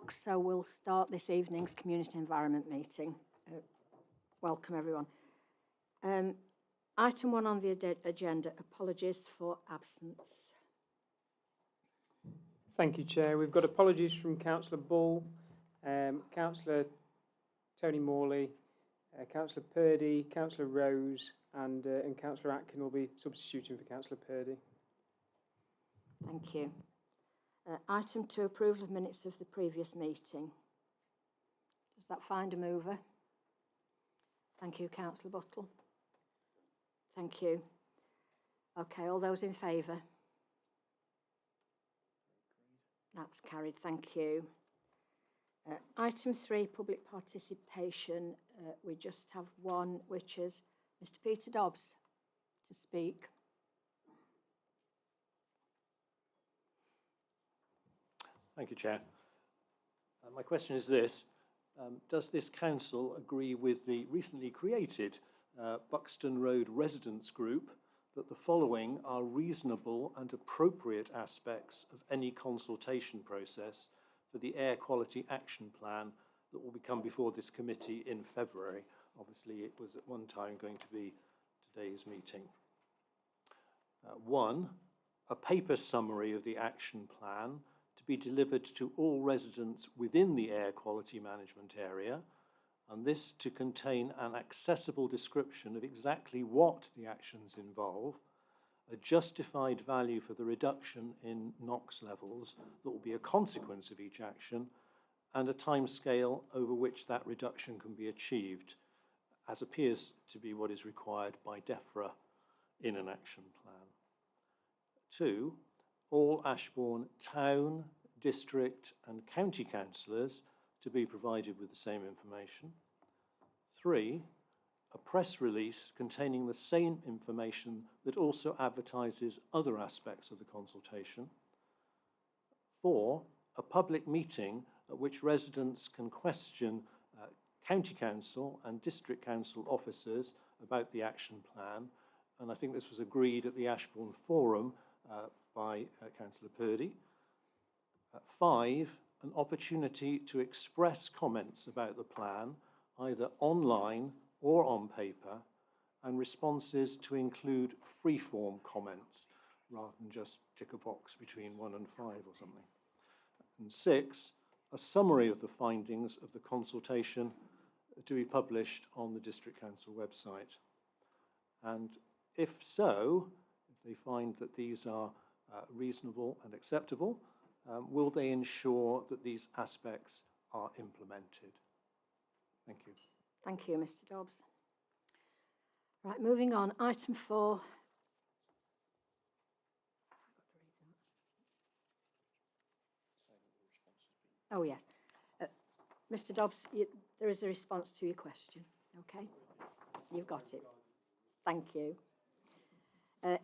o'clock, so we'll start this evening's community environment meeting. Welcome everyone. Item 1 on the agenda, apologies for absence. Thank you, Chair. We've got apologies from Councillor Bull, Councillor Tony Morley, Councillor Purdy, Councillor Rose, and Councillor Atkin will be substituting for Councillor Purdy. Thank you. Item 2, approval of minutes of the previous meeting. Does that find a mover? Thank you, Councillor Buttle. Thank you. Okay, all those in favour? That's carried, thank you. Item 3, public participation. We just have one, which is Mr. Peter Dobbs to speak. Thank you, Chair. My question is this. Does this council agree with the recently created Buxton Road Residents Group that the following are reasonable and appropriate aspects of any consultation process for the Air Quality Action Plan that will come before this committee in February? Obviously, it was at one time going to be today's meeting. 1, a paper summary of the action plan to be delivered to all residents within the air quality management area, and this to contain an accessible description of exactly what the actions involve, a justified value for the reduction in NOx levels that will be a consequence of each action, and a timescale over which that reduction can be achieved, as appears to be what is required by DEFRA in an action plan. 2, all Ashbourne town, district and county councillors to be provided with the same information. 3, a press release containing the same information that also advertises other aspects of the consultation. 4, a public meeting at which residents can question county council and district council officers about the action plan, and I think this was agreed at the Ashbourne Forum by Councillor Purdy. 5, an opportunity to express comments about the plan, either online or on paper, and responses to include free-form comments rather than just tick a box between 1 and 5 or something. And 6, a summary of the findings of the consultation to be published on the District Council website. And if so, if they find that these are reasonable and acceptable, will they ensure that these aspects are implemented? Thank you. Thank you, Mr. Dobbs. Right, moving on. Item 4. Oh, yes. Mr. Dobbs, there is a response to your question. Okay? You've got it. Thank you.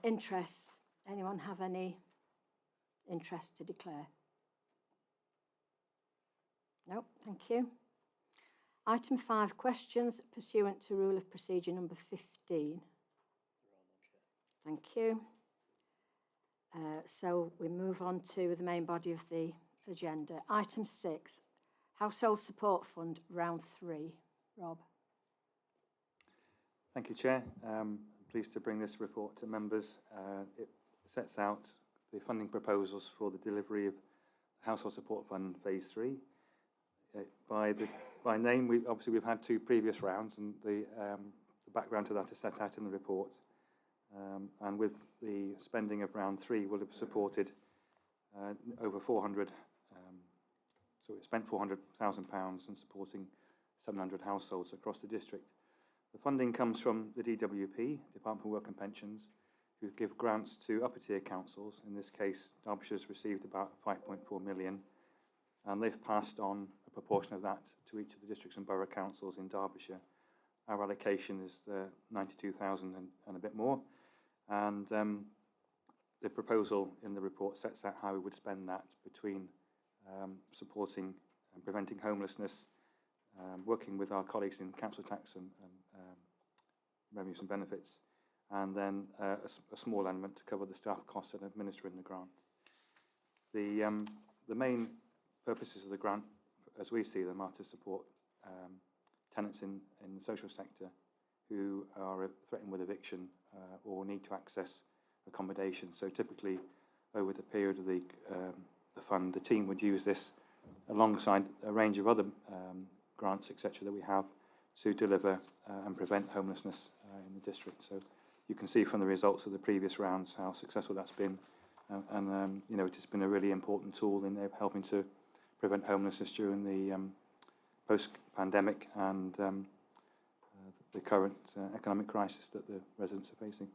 Interests. Anyone have any interest to declare? No, thank you. Item 5, questions pursuant to Rule of Procedure number 15. Thank you. So we move on to the main body of the agenda. Item 6, Household Support Fund, round 3. Rob. Thank you, Chair. I'm pleased to bring this report to members. It sets out the funding proposals for the delivery of Household Support Fund Phase 3. By name, we've had 2 previous rounds, and the background to that is set out in the report. And with the spending of round 3, we'll have supported over 400. So we spent £400,000 in supporting 700 households across the district. The funding comes from the DWP, Department for Work and Pensions, who give grants to upper tier councils. In this case, Derbyshire's received about 5.4 million, and they've passed on a proportion of that to each of the districts and borough councils in Derbyshire. Our allocation is 92,000 and a bit more, and the proposal in the report sets out how we would spend that between supporting and preventing homelessness, working with our colleagues in council tax and revenues and benefits, and then a small element to cover the staff costs and administering the grant. The main purposes of the grant as we see them, are to support tenants in the social sector who are threatened with eviction or need to access accommodation. So typically, over the period of the fund, the team would use this alongside a range of other grants, etc., that we have to deliver and prevent homelessness in the district. So you can see from the results of the previous rounds how successful that's been, and you know, it has been a really important tool in helping to prevent homelessness during the post-pandemic and the current economic crisis that the residents are facing.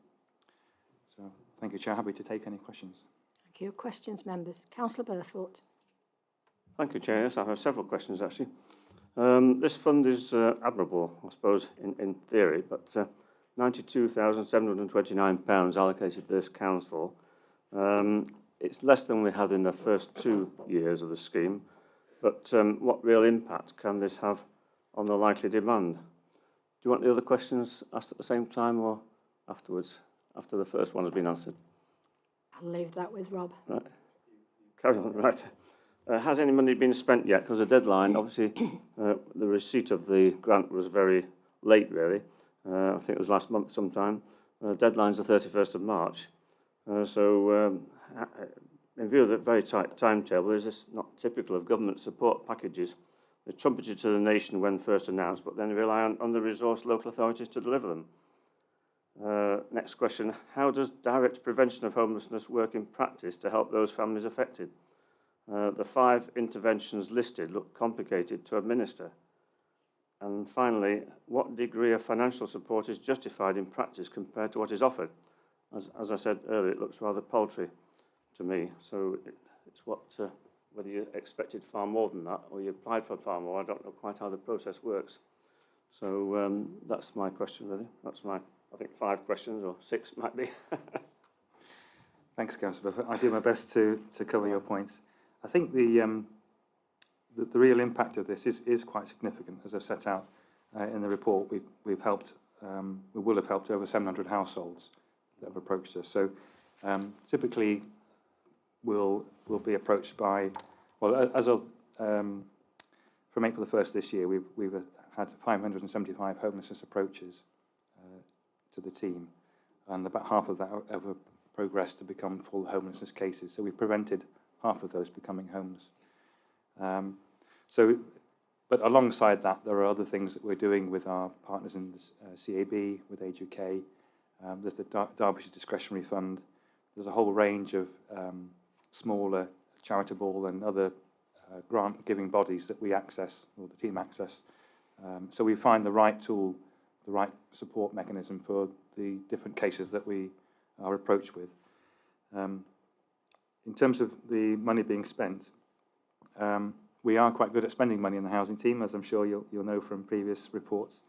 So thank you, Chair. Happy to take any questions. Thank you. Questions, members? Councillor Burford. Thank you, Chair. Yes, I have several questions, actually. This fund is admirable, I suppose, in theory, but £92,729 allocated to this council. It's less than we had in the first 2 years of the scheme, but what real impact can this have on the likely demand? Do you want the other questions asked at the same time or afterwards, after the first one has been answered? I'll leave that with Rob. Right. Carry on, right. Has any money been spent yet? Because the deadline, obviously, the receipt of the grant was very late, really. I think it was last month sometime. Deadline's the 31st of March. So, in view of the very tight timetable, is this not typical of government support packages? They're trumpeted to the nation when first announced, but then rely on the resourced local authorities to deliver them. Next question. How does direct prevention of homelessness work in practice to help those families affected? The 5 interventions listed look complicated to administer. And finally, what degree of financial support is justified in practice compared to what is offered? As I said earlier, it looks rather paltry to me. So it's whether you expected far more than that or you applied for far more. I don't know quite how the process works. So that's my question, really. That's my, I think, 5 questions, or 6 might be. Thanks, Councillor. I'll do my best to cover your points. I think the real impact of this is quite significant. As I've set out in the report, we've helped, we will have helped over 700 households that have approached us. So typically, we'll be approached by, well, as of from April the 1st this year, we've had 575 homelessness approaches to the team, and about half of that have progressed to become full homelessness cases. So we've prevented half of those becoming homeless. But alongside that, there are other things that we're doing with our partners in the CAB, with Age UK. There's the Derbyshire Discretionary Fund. There's a whole range of smaller charitable and other grant-giving bodies that we access, or the team access. So we find the right tool, the right support mechanism for the different cases that we are approached with. In terms of the money being spent, we are quite good at spending money in the housing team, as I'm sure you'll know from previous reports.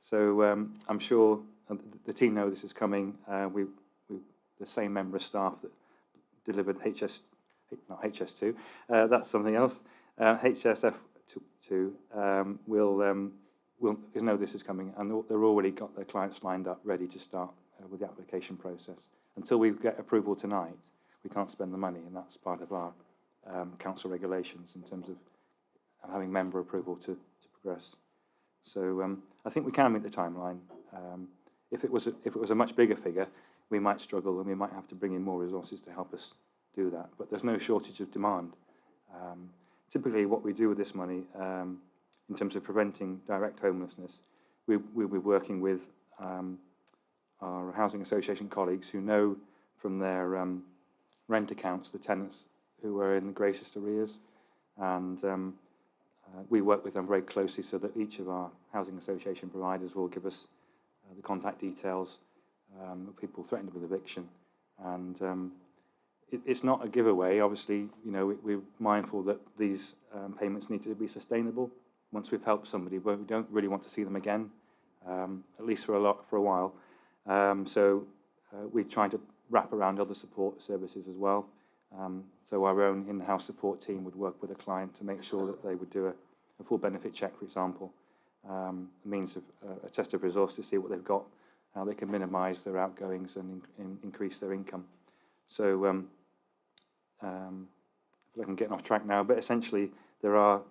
So I'm sure the team know this is coming. We the same member of staff that delivered not HS2, that's something else. HSF2 will know this is coming, and they've already got their clients lined up, ready to start with the application process. Until we get approval tonight, we can't spend the money, and that's part of our council regulations in terms of having member approval to progress. So I think we can meet the timeline. If it was a much bigger figure, we might struggle, and we might have to bring in more resources to help us do that. But there's no shortage of demand. Typically, what we do with this money, in terms of preventing direct homelessness, we'll be working with our housing association colleagues who know from their rent accounts the tenants who are in the greatest arrears, and we work with them very closely so that each of our housing association providers will give us the contact details of people threatened with eviction. And it's not a giveaway. Obviously, you know, we're mindful that these payments need to be sustainable. Once we've helped somebody, we don't really want to see them again, at least for a while. So we try to wrap around other support services as well. So our own in-house support team would work with a client to make sure that they would do a full benefit check, for example, a means of a test of resource to see what they've got, how they can minimise their outgoings and increase their income. So if I'm getting off track now, but essentially there are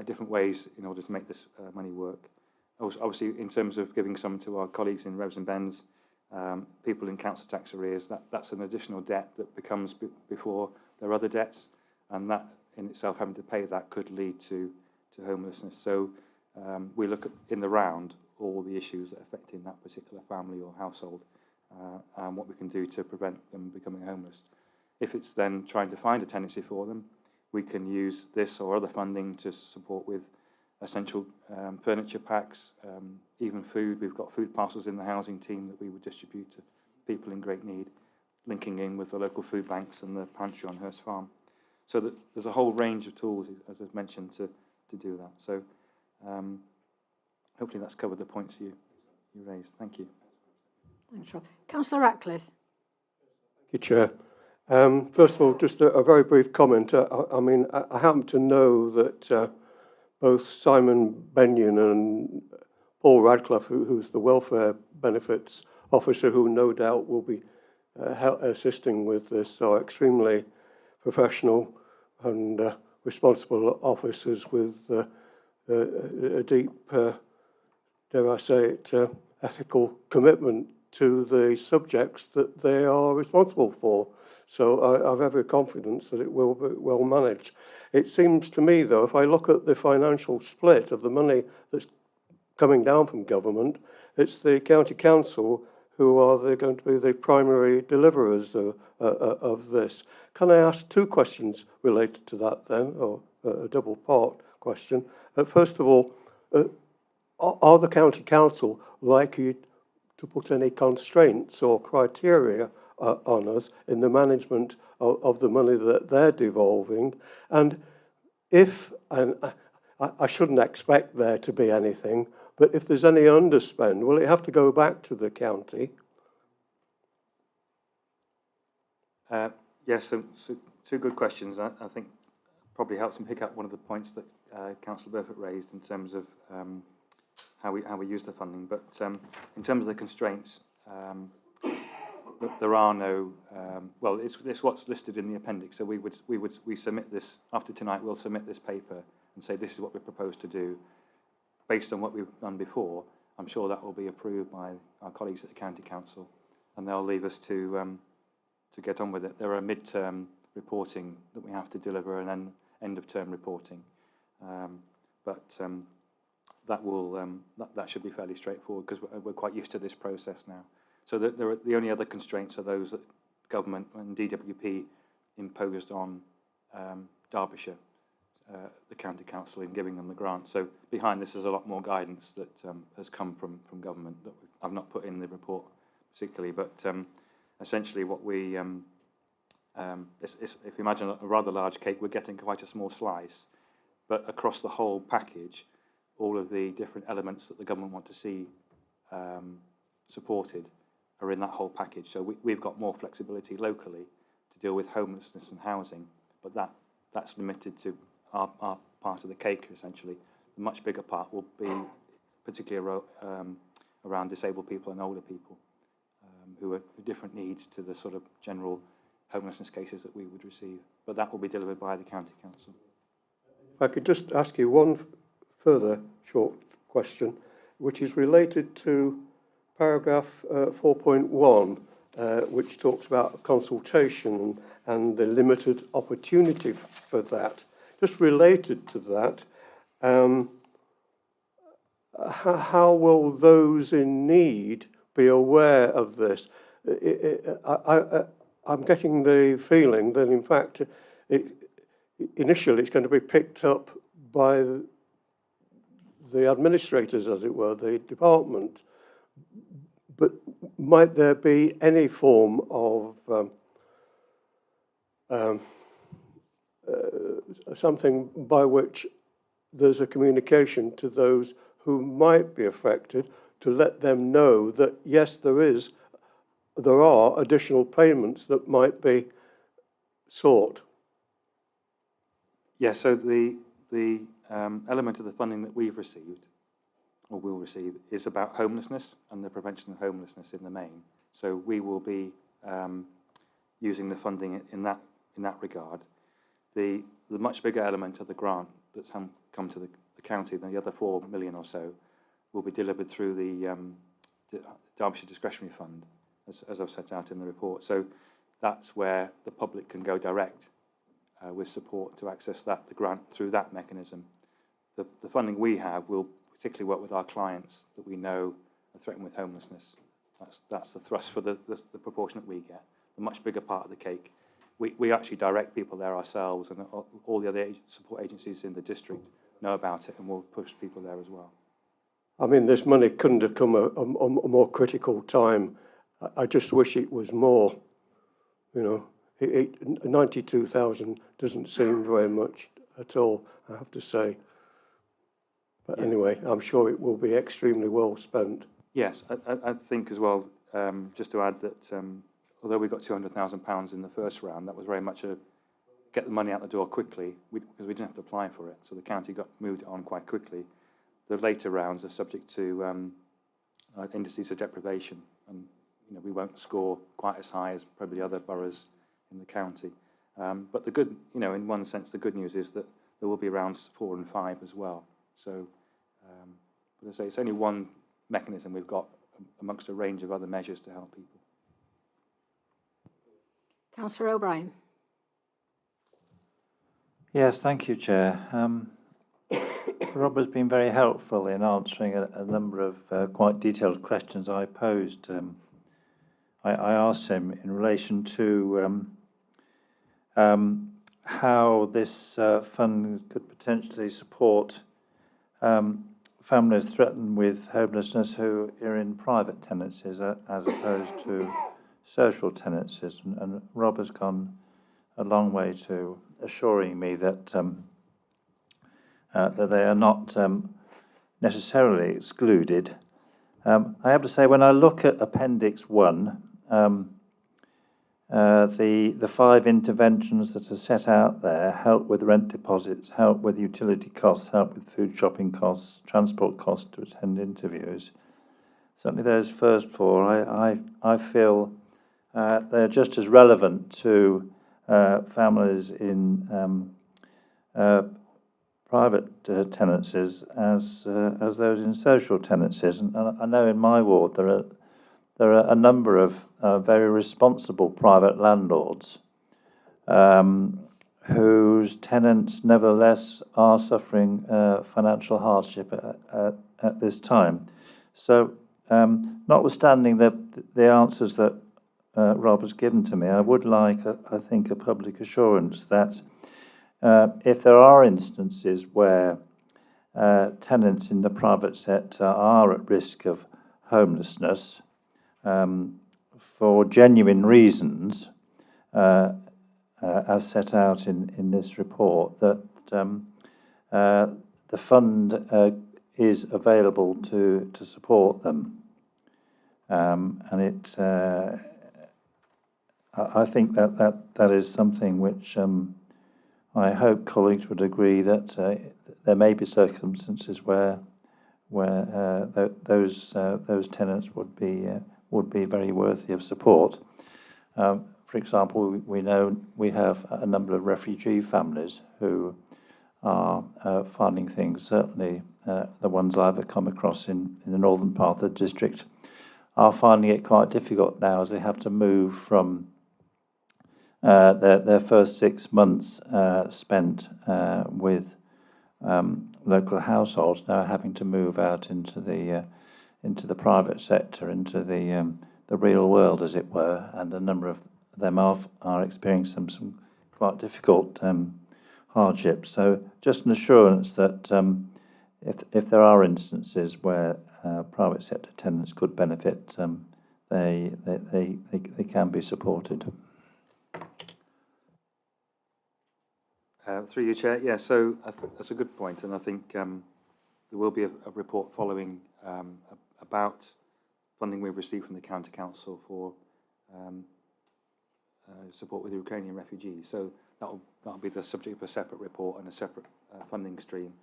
different ways in order to make this money work. Also, obviously, in terms of giving some to our colleagues in Revs and Bens, people in council tax arrears, that's an additional debt that becomes before their other debts, and that in itself, having to pay that could lead to homelessness. So we look at, in the round, all the issues that are affecting that particular family or household, and what we can do to prevent them becoming homeless. If it's then trying to find a tenancy for them, we can use this or other funding to support with essential furniture packs, even food. We've got food parcels in the housing team that we would distribute to people in great need, linking in with the local food banks and the pantry on Hurst Farm. So that there's a whole range of tools, as I've mentioned, to do that. So hopefully that's covered the points you raised. Thank you. Thanks, Rob. Councillor Ratcliffe. Thank you, Chair. First of all, just a very brief comment. I mean, I happen to know that both Simon Benyon and Paul Radcliffe, who's the Welfare Benefits Officer, who no doubt will be assisting with this, are extremely professional and responsible officers with a deep, dare I say it, ethical commitment to the subjects that they are responsible for. So I have every confidence that it will be well managed. It seems to me, though, if I look at the financial split of the money that's coming down from government, it's the county council who are going to be the primary deliverers of this. Can I ask two questions related to that then, or a double part question? First of all, are the county council likely to put any constraints or criteria on us in the management of the money that they're devolving? And if, and I shouldn't expect there to be anything, but if there's any underspend, will it have to go back to the county? Yes, so two good questions. I think probably helps me pick up one of the points that Councillor Burford raised in terms of how we use the funding. But in terms of the constraints, there are no. Well, it's what's listed in the appendix. So we submit this after tonight. We'll submit this paper and say this is what we propose to do, based on what we've done before. I'm sure that will be approved by our colleagues at the County Council, and they'll leave us to get on with it. There are mid-term reporting that we have to deliver, and then end-of-term reporting. But that will that should be fairly straightforward, because we're quite used to this process now. So the only other constraints are those that government and DWP imposed on Derbyshire, the County Council, in giving them the grant. So behind this is a lot more guidance that has come from government that I've not put in the report particularly, but essentially what we, if you imagine a rather large cake, we're getting quite a small slice, but across the whole package, all of the different elements that the government want to see supported are in that whole package. So we've got more flexibility locally to deal with homelessness and housing, but that's limited to our part of the cake, essentially. The much bigger part will be particularly around disabled people and older people who are different needs to the sort of general homelessness cases that we would receive. But that will be delivered by the County Council. If I could just ask you one further short question, which is related to paragraph 4.1, which talks about consultation and the limited opportunity for that. Just related to that, how will those in need be aware of this? I'm getting the feeling that, in fact, initially it's going to be picked up by the administrators, as it were, the department. But might there be any form of something by which there's a communication to those who might be affected, to let them know that, yes, there are additional payments that might be sought? Yeah, so the element of the funding that we've received, or will receive, is about homelessness and the prevention of homelessness in the main. So we will be using the funding in that regard. The much bigger element of the grant that's come to the county, then the other 4 million or so will be delivered through the Derbyshire Discretionary Fund, as I've set out in the report. So that's where the public can go direct with support to access the grant through that mechanism. The funding we have will particularly work with our clients that we know are threatened with homelessness. That's the thrust for the proportion that we get, the much bigger part of the cake. We actually direct people there ourselves, and all the other support agencies in the district know about it, and we'll push people there as well. I mean, this money couldn't have come a more critical time. I just wish it was more, you know. 92,000 doesn't seem very much at all, I have to say. But anyway, I'm sure it will be extremely well spent. Yes, I think as well, just to add that although we got £200,000 in the first round, that was very much a get the money out the door quickly, because we didn't have to apply for it. So the county moved it on quite quickly. The later rounds are subject to indices of deprivation, and we won't score quite as high as probably other boroughs in the county. But the good, in one sense, the good news is that there will be rounds 4 and 5 as well. So, but as I say, it's only one mechanism we've got amongst a range of other measures to help people. Councillor O'Brien. Yes, thank you, Chair. Rob has been very helpful in answering a number of quite detailed questions I posed. I asked him in relation to how this fund could potentially support families threatened with homelessness who are in private tenancies as opposed to social tenancies. And Rob has gone a long way to assuring me that that they are not necessarily excluded. I have to say, when I look at Appendix 1, the 5 interventions that are set out there: help with rent deposits, help with utility costs, help with food shopping costs, transport costs to attend interviews. Certainly those first 4, I feel they're just as relevant to families in private tenancies as those in social tenancies. And I know in my ward there are a number of very responsible private landlords whose tenants nevertheless are suffering financial hardship at this time. So notwithstanding the answers that Rob has given to me, I would like, I think, a public assurance that if there are instances where tenants in the private sector are at risk of homelessness for genuine reasons, as set out in this report, that the fund is available to support them. And I think that is something which I hope colleagues would agree that there may be circumstances where those tenants would be very worthy of support. For example, we know we have a number of refugee families who are finding things, certainly the ones I've come across in the northern part of the district, are finding it quite difficult now as they have to move from their first 6 months spent with local households, now having to move out into the private sector, into the real world, as it were, and a number of them are experiencing some quite difficult hardships. So just an assurance that if there are instances where private sector tenants could benefit, they can be supported. Through you, Chair. Yeah, so that's a good point, and I think there will be a report following about funding we've received from the County Council for support with Ukrainian refugees. So that'll be the subject of a separate report and a separate funding stream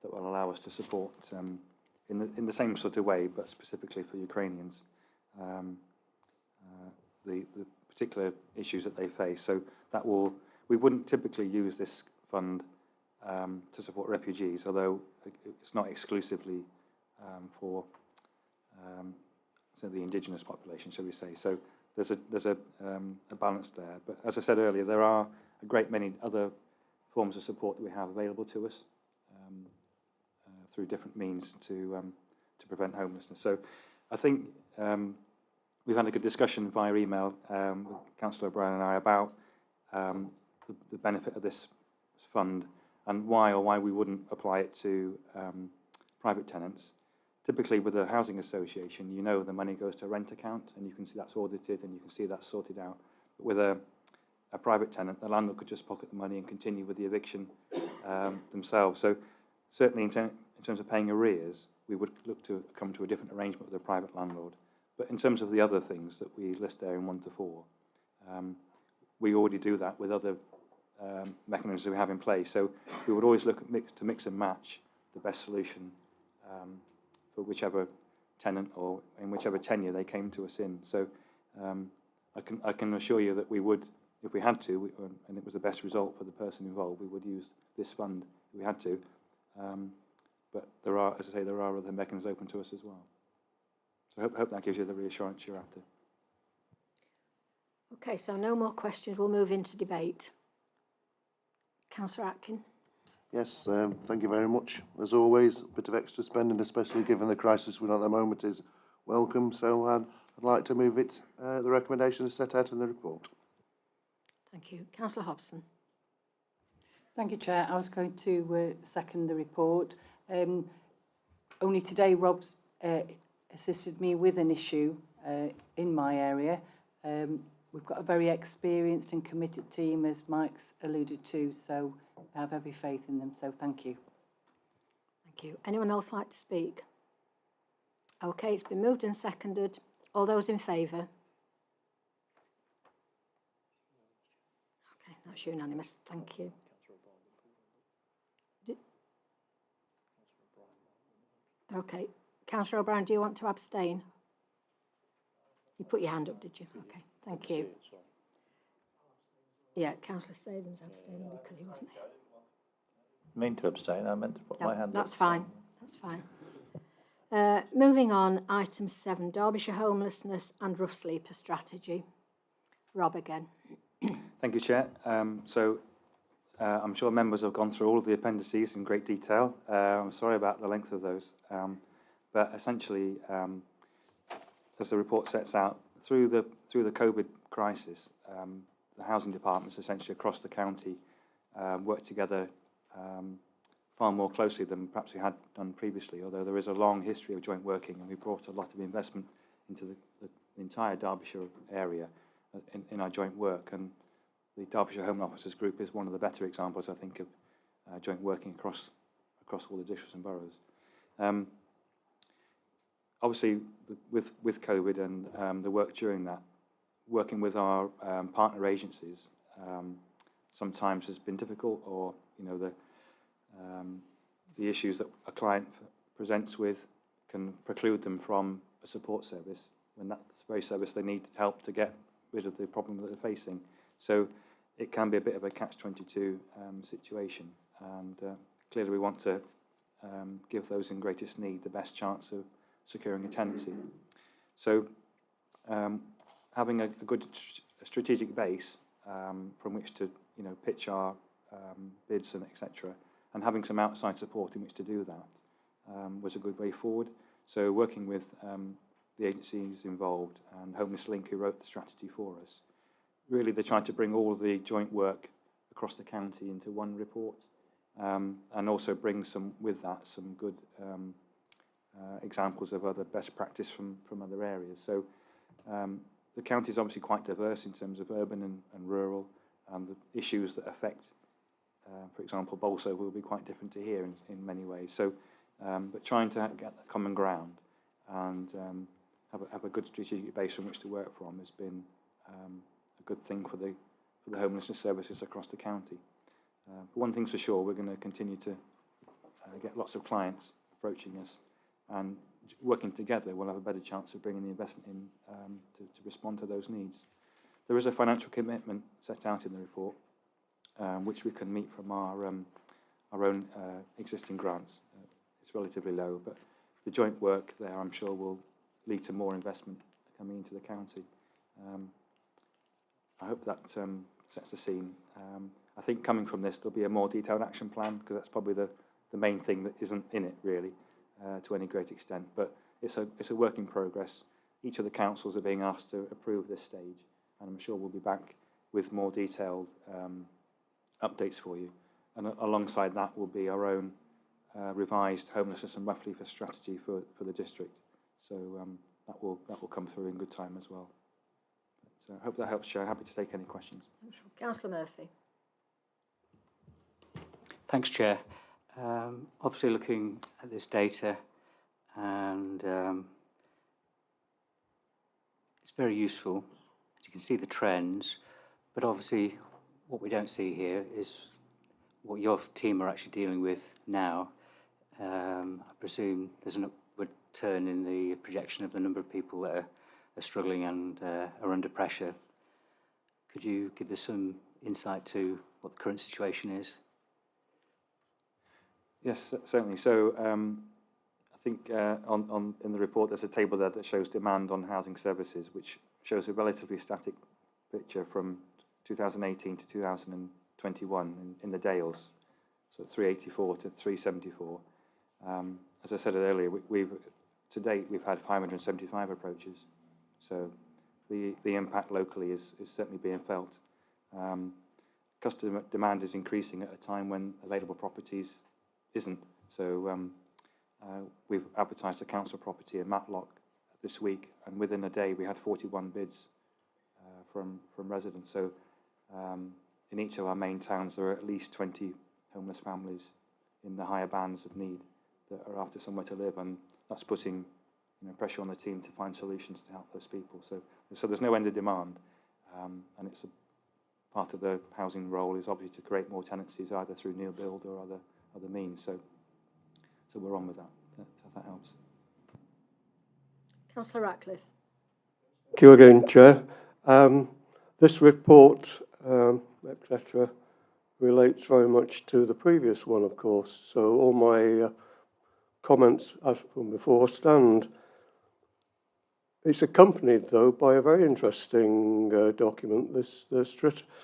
that will allow us to support in the same sort of way, but specifically for Ukrainians, the particular issues that they face. So we wouldn't typically use this fund to support refugees, although it's not exclusively for so the indigenous population, shall we say. So there's a balance there. But as I said earlier, there are a great many other forms of support that we have available to us through different means to prevent homelessness. So I think we've had a good discussion via email with Councillor O'Brien and I about the benefit of this fund and why we wouldn't apply it to private tenants. Typically with a housing association, you know the money goes to a rent account and you can see that's audited and you can see that's sorted out. But with a private tenant, the landlord could just pocket the money and continue with the eviction themselves. So certainly in terms of paying arrears, we would look to come to a different arrangement with a private landlord. But in terms of the other things that we list there in 1 to 4, we already do that with other mechanisms we have in place. So we would always look at to mix and match the best solution for whichever tenant or in whichever tenure they came to us in. So I can assure you that we would, if we had to, and it was the best result for the person involved, we would use this fund if we had to. But there are, as I say, there are other mechanisms open to us as well. So I hope that gives you the reassurance you're after. Okay, so no more questions. We'll move into debate. Councillor Atkin. Yes, thank you very much. As always, a bit of extra spending, especially given the crisis we're in at the moment, is welcome. So I'd like to move it, the recommendation is set out in the report. Thank you. Councillor Hobson. Thank you, Chair. I was going to second the report. Only today Rob's assisted me with an issue in my area. We've got a very experienced and committed team, as Mike's alluded to, so I have every faith in them, so thank you. Thank you. Anyone else like to speak? Okay, it's been moved and seconded. All those in favour? Okay, that's unanimous. Thank you. Okay. Councillor O'Brien, do you want to abstain? You put your hand up, did you? Okay, thank you. Yeah, Councillor Stevens abstaining because he wasn't here. Mean to abstain, I meant to put my hand up. That's fine, that's fine. Moving on, item 7, Derbyshire homelessness and rough sleeper strategy. Rob again. Thank you, Chair. I'm sure members have gone through all of the appendices in great detail. I'm sorry about the length of those. But essentially, as the report sets out, through the COVID crisis, the housing departments essentially across the county worked together far more closely than perhaps we had done previously, although there is a long history of joint working and we brought a lot of investment into the entire Derbyshire area in our joint work. And the Derbyshire Home Officers Group is one of the better examples, I think, of joint working across all the districts and boroughs. Obviously, with COVID and the work during that, working with our partner agencies sometimes has been difficult, or the issues that a client presents with can preclude them from a support service when that's the very service they need help to get rid of the problem that they're facing. So it can be a bit of a catch-22 situation, and clearly we want to give those in greatest need the best chance of securing a tenancy. So having a good strategic base from which to pitch our bids and etc., and having some outside support in which to do that was a good way forward. So working with the agencies involved and Homeless Link, who wrote the strategy for us, really they tried to bring all of the joint work across the county into one report, and also bring some good examples of other best practice from other areas. So the county is obviously quite diverse in terms of urban and rural, and the issues that affect, for example, Bolsover will be quite different to here in many ways. So, but trying to get that common ground and have a good strategic base from which to work from has been a good thing for the homelessness services across the county. But one thing's for sure, we're going to continue to get lots of clients approaching us, and working together we'll have a better chance of bringing the investment in to respond to those needs. There is a financial commitment set out in the report, which we can meet from our our own existing grants. It's relatively low, but the joint work there, I'm sure, will lead to more investment coming into the county. I hope that sets the scene. I think coming from this, there'll be a more detailed action plan, because that's probably the main thing that isn't in it, really, to any great extent. But it's a work in progress. Each of the councils are being asked to approve this stage, and I'm sure we'll be back with more detailed updates for you. And alongside that will be our own revised homelessness and rough leafer strategy for the district. So that will come through in good time as well. But, I hope that helps, Chair. Happy to take any questions. Councillor Murphy. Thanks, Chair. Obviously looking at this data, and it's very useful. As you can see the trends, but obviously what we don't see here is what your team are actually dealing with now. I presume there's an upward turn in the projection of the number of people that are struggling and are under pressure. Could you give us some insight to what the current situation is? Yes, certainly. So I think in the report there's a table there that shows demand on housing services, which shows a relatively static picture from 2018 to 2021 in the Dales, so 384 to 374. As I said earlier, to date we've had 575 approaches, so the impact locally is certainly being felt. Customer demand is increasing at a time when available properties isn't. So we've advertised a council property in Matlock this week, and within a day we had 41 bids from residents. So in each of our main towns there are at least 20 homeless families in the higher bands of need that are after somewhere to live, and that's putting pressure on the team to find solutions to help those people. So there's no end of demand, and it's part of the housing role is obviously to create more tenancies either through new build or other means. So we're on with that. If that helps. Councillor Ratcliffe. Thank you again, Chair. This report, etc., relates very much to the previous one, of course. So all my comments as from before stand. It's accompanied, though, by a very interesting document, the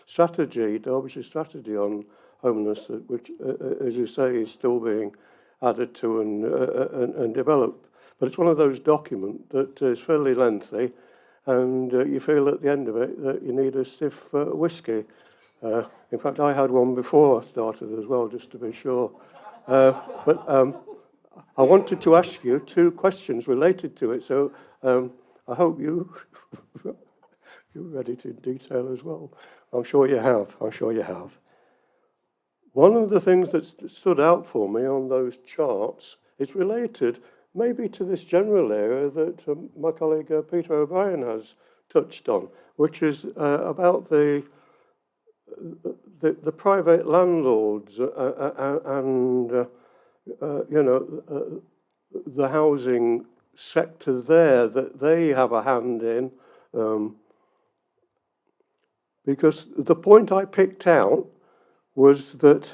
strategy, Derbyshire strategy on homelessness, which, as you say, is still being added to and developed. But it's one of those documents that is fairly lengthy, and you feel at the end of it that you need a stiff whiskey. In fact, I had one before I started as well, just to be sure. But I wanted to ask you 2 questions related to it, so I hope you're ready to detail as well. I'm sure you have. One of the things that stood out for me on those charts is related maybe to this general area that my colleague Peter O'Brien has touched on, which is about the private landlords and the housing sector there that they have a hand in, because the point I picked out was that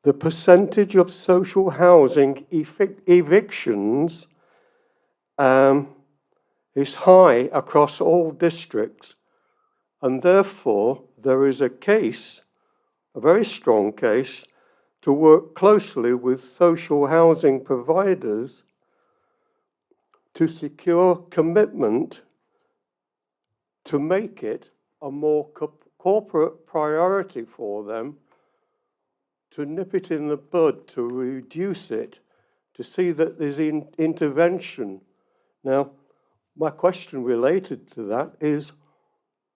the percentage of social housing evictions is high across all districts, and therefore there is a case, a very strong case, to work closely with social housing providers to secure commitment to make it a more corporate priority for them, to nip it in the bud, to reduce it, to see that there's intervention. Now, my question related to that is,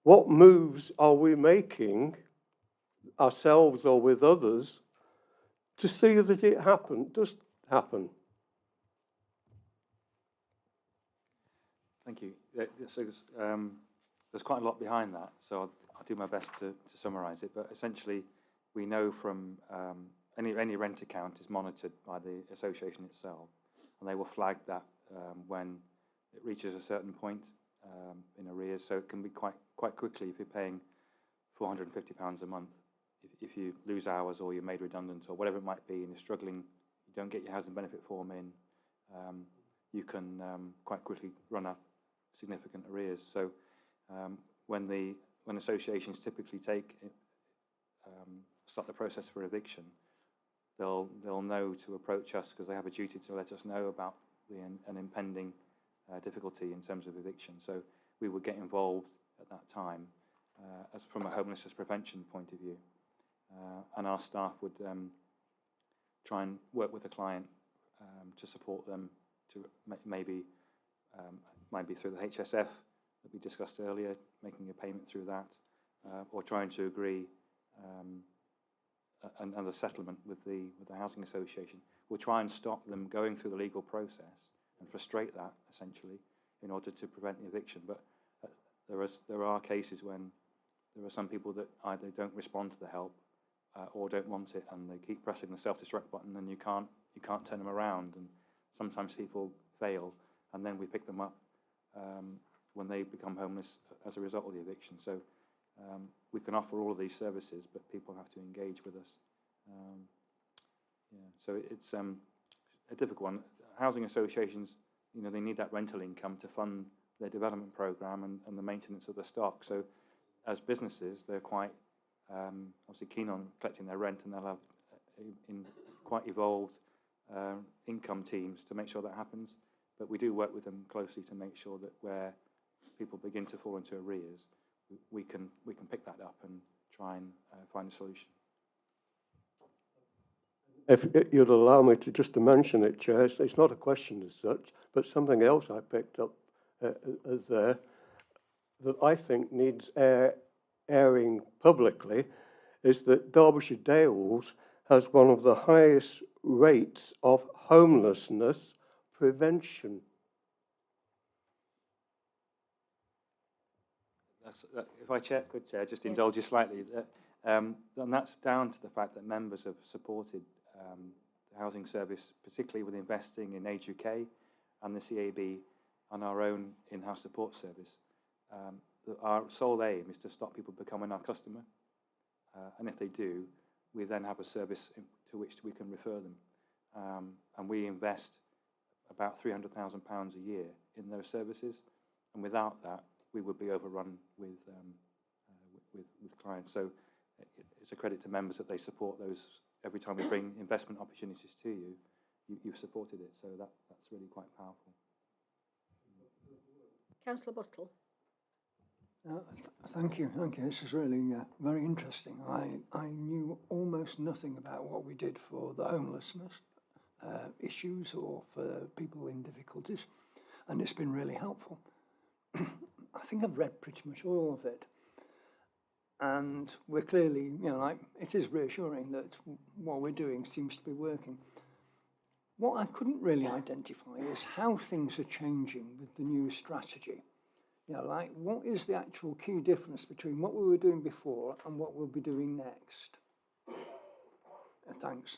what moves are we making, ourselves or with others, to see that it does happen? Thank you. So there's quite a lot behind that, so I'll do my best to summarise it. But essentially, we know from any rent account is monitored by the association itself, and they will flag that when it reaches a certain point in arrears. So it can be quite quickly, if you're paying £450 a month if you lose hours or you're made redundant or whatever it might be, and you're struggling, you don't get your housing benefit form in, you can quite quickly run up significant arrears. So when associations typically start the process for eviction, they'll know to approach us because they have a duty to let us know about an impending difficulty in terms of eviction. So we would get involved at that time as from a homelessness prevention point of view, and our staff would try and work with the client to support them to maybe through the HSF that we discussed earlier, making a payment through that, or trying to agree another settlement with the housing association. We'll try and stop them going through the legal process and frustrate that essentially in order to prevent the eviction. But there are cases when there are some people that either don't respond to the help or don't want it, and they keep pressing the self-destruct button, and you can't turn them around. And sometimes people fail, and then we pick them up when they become homeless as a result of the eviction. So we can offer all of these services, but people have to engage with us. So it's a difficult one. Housing associations, they need that rental income to fund their development program and the maintenance of the stock. So as businesses, they're quite obviously keen on collecting their rent, and they'll have quite evolved income teams to make sure that happens. But we do work with them closely to make sure that where people begin to fall into arrears, we can pick that up and try and find a solution. If you'd allow me to just to mention it, Chair, it's not a question as such, but something else I picked up as there that I think needs airing publicly is that Derbyshire Dales has one of the highest rates of homelessness prevention. If I could, Chair, just indulge you slightly. And that's down to the fact that members have supported the housing service, particularly with investing in Age UK and the CAB and our own in-house support service. Our sole aim is to stop people becoming our customer. And if they do, we then have a service to which we can refer them. And we invest about £300,000 a year in those services. And without that, we would be overrun with clients. So it's a credit to members that they support those. Every time we bring investment opportunities to you, you've supported it. So that's really quite powerful. Councillor Buttle. Thank you. This is really very interesting. I knew almost nothing about what we did for the homelessness issues or for people in difficulties, and it's been really helpful. I think I've read pretty much all of it, and we're clearly, it is reassuring that what we're doing seems to be working. What I couldn't really identify is how things are changing with the new strategy. What is the actual key difference between what we were doing before and what we'll be doing next? Thanks.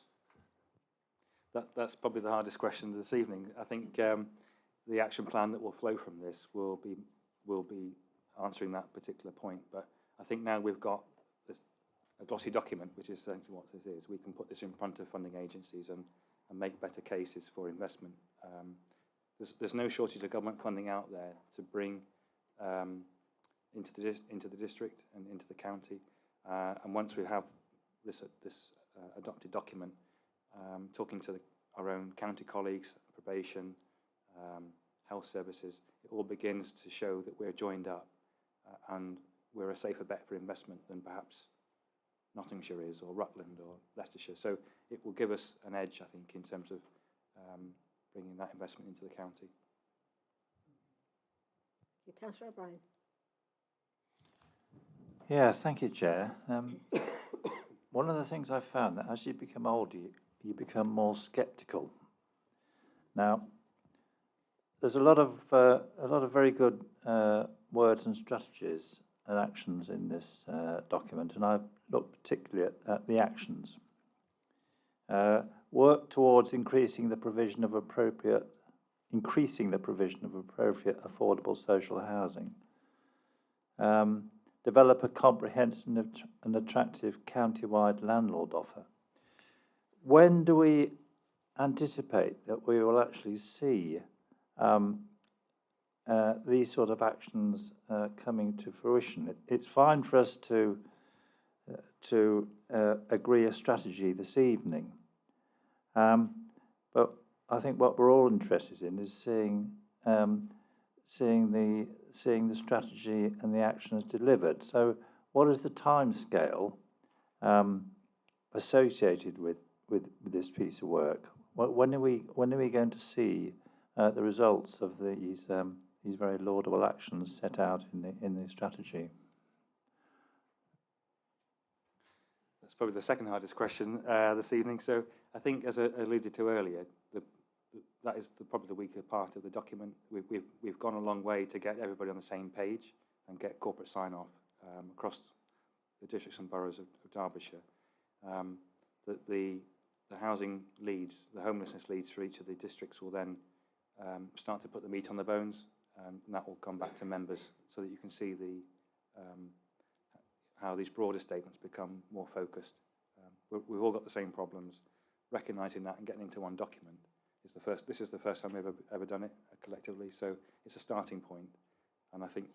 That's probably the hardest question this evening. I think the action plan that will flow from this will be answering that particular point. But I think now we've got a glossy document, which is essentially what this is. We can put this in front of funding agencies and make better cases for investment. There's no shortage of government funding out there to bring into the district and into the county. And once we have this adopted document, talking to our own county colleagues, probation, health services, it all begins to show that we're joined up and we're a safer bet for investment than perhaps Nottinghamshire is, or Rutland, or Leicestershire. So it will give us an edge, I think, in terms of bringing that investment into the county. Councillor O'Brien. Yeah, thank you, Chair. One of the things I've found that as you become older, you become more sceptical. Now, there's a lot of very good words and strategies and actions in this document, and I've looked particularly at the actions. Work towards increasing the provision of appropriate affordable social housing. develop a comprehensive and attractive county-wide landlord offer. When do we anticipate that we will actually see these sort of actions coming to fruition? It's fine for us to agree a strategy this evening, but I think what we're all interested in is seeing the strategy and the actions delivered. So, what is the timescale associated with this piece of work? When are we going to see the results of these very laudable actions set out in the strategy? That's probably the second hardest question this evening. So I think, as I alluded to earlier, that is probably the weaker part of the document. We've gone a long way to get everybody on the same page and get corporate sign-off across the districts and boroughs of Derbyshire. That the housing leads, the homelessness leads for each of the districts will then start to put the meat on the bones, and that will come back to members so that you can see how these broader statements become more focused. We've all got the same problems. Recognising that and getting into one document is this is the first time we've ever done it collectively. So it's a starting point, and I think